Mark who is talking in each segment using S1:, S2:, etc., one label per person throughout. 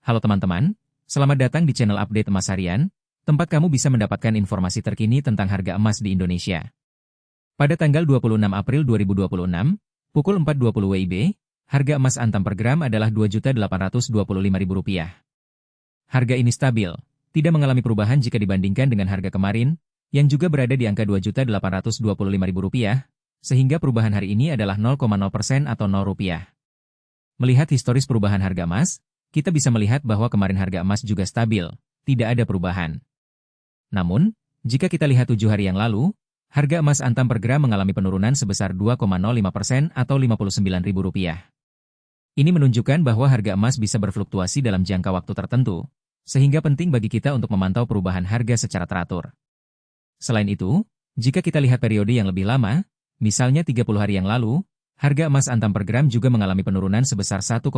S1: Halo teman-teman, selamat datang di channel Update Emas Harian, tempat kamu bisa mendapatkan informasi terkini tentang harga emas di Indonesia. Pada tanggal 26 April 2026, pukul 4.20 WIB, harga emas antam per gram adalah Rp2.825.000. Harga ini stabil, tidak mengalami perubahan jika dibandingkan dengan harga kemarin, yang juga berada di angka Rp2.825.000, sehingga perubahan hari ini adalah 0,0% atau Rp0. Melihat historis perubahan harga emas, kita bisa melihat bahwa kemarin harga emas juga stabil, tidak ada perubahan. Namun, jika kita lihat 7 hari yang lalu, harga emas antam per gram mengalami penurunan sebesar 2,05% atau Rp59.000. Ini menunjukkan bahwa harga emas bisa berfluktuasi dalam jangka waktu tertentu, sehingga penting bagi kita untuk memantau perubahan harga secara teratur. Selain itu, jika kita lihat periode yang lebih lama, misalnya 30 hari yang lalu, harga emas antam per gram juga mengalami penurunan sebesar 1,2%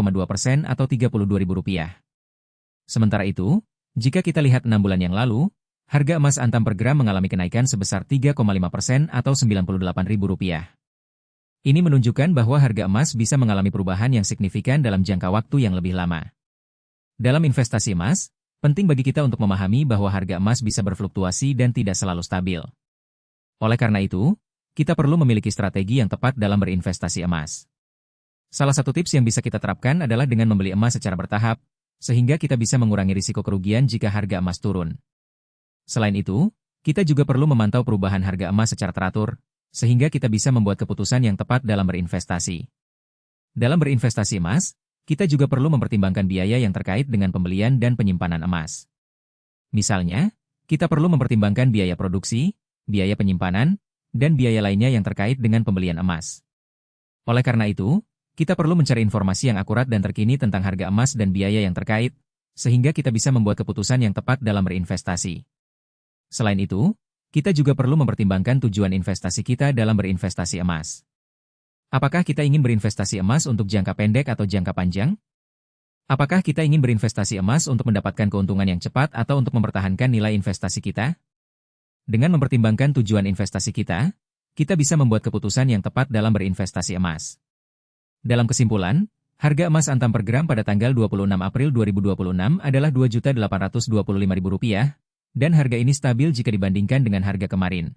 S1: atau Rp32.000. Sementara itu, jika kita lihat 6 bulan yang lalu, harga emas antam per gram mengalami kenaikan sebesar 3,5% atau Rp98.000. Ini menunjukkan bahwa harga emas bisa mengalami perubahan yang signifikan dalam jangka waktu yang lebih lama. Dalam investasi emas, penting bagi kita untuk memahami bahwa harga emas bisa berfluktuasi dan tidak selalu stabil. Oleh karena itu, kita perlu memiliki strategi yang tepat dalam berinvestasi emas. Salah satu tips yang bisa kita terapkan adalah dengan membeli emas secara bertahap, sehingga kita bisa mengurangi risiko kerugian jika harga emas turun. Selain itu, kita juga perlu memantau perubahan harga emas secara teratur, sehingga kita bisa membuat keputusan yang tepat dalam berinvestasi. Dalam berinvestasi emas, kita juga perlu mempertimbangkan biaya yang terkait dengan pembelian dan penyimpanan emas. Misalnya, kita perlu mempertimbangkan biaya produksi, biaya penyimpanan, dan biaya lainnya yang terkait dengan pembelian emas. Oleh karena itu, kita perlu mencari informasi yang akurat dan terkini tentang harga emas dan biaya yang terkait, sehingga kita bisa membuat keputusan yang tepat dalam berinvestasi. Selain itu, kita juga perlu mempertimbangkan tujuan investasi kita dalam berinvestasi emas. Apakah kita ingin berinvestasi emas untuk jangka pendek atau jangka panjang? Apakah kita ingin berinvestasi emas untuk mendapatkan keuntungan yang cepat atau untuk mempertahankan nilai investasi kita? Dengan mempertimbangkan tujuan investasi kita bisa membuat keputusan yang tepat dalam berinvestasi emas. Dalam kesimpulan, harga emas antam per gram pada tanggal 26 April 2026 adalah Rp2.825.000, dan harga ini stabil jika dibandingkan dengan harga kemarin.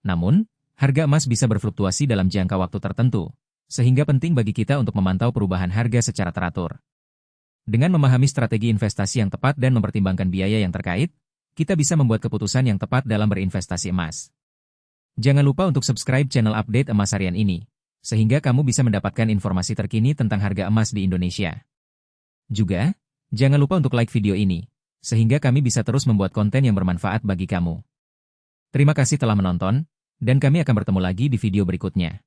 S1: Namun, harga emas bisa berfluktuasi dalam jangka waktu tertentu, sehingga penting bagi kita untuk memantau perubahan harga secara teratur. Dengan memahami strategi investasi yang tepat dan mempertimbangkan biaya yang terkait, kita bisa membuat keputusan yang tepat dalam berinvestasi emas. Jangan lupa untuk subscribe channel Update Emas Harian ini, sehingga kamu bisa mendapatkan informasi terkini tentang harga emas di Indonesia. Juga, jangan lupa untuk like video ini, sehingga kami bisa terus membuat konten yang bermanfaat bagi kamu. Terima kasih telah menonton, dan kami akan bertemu lagi di video berikutnya.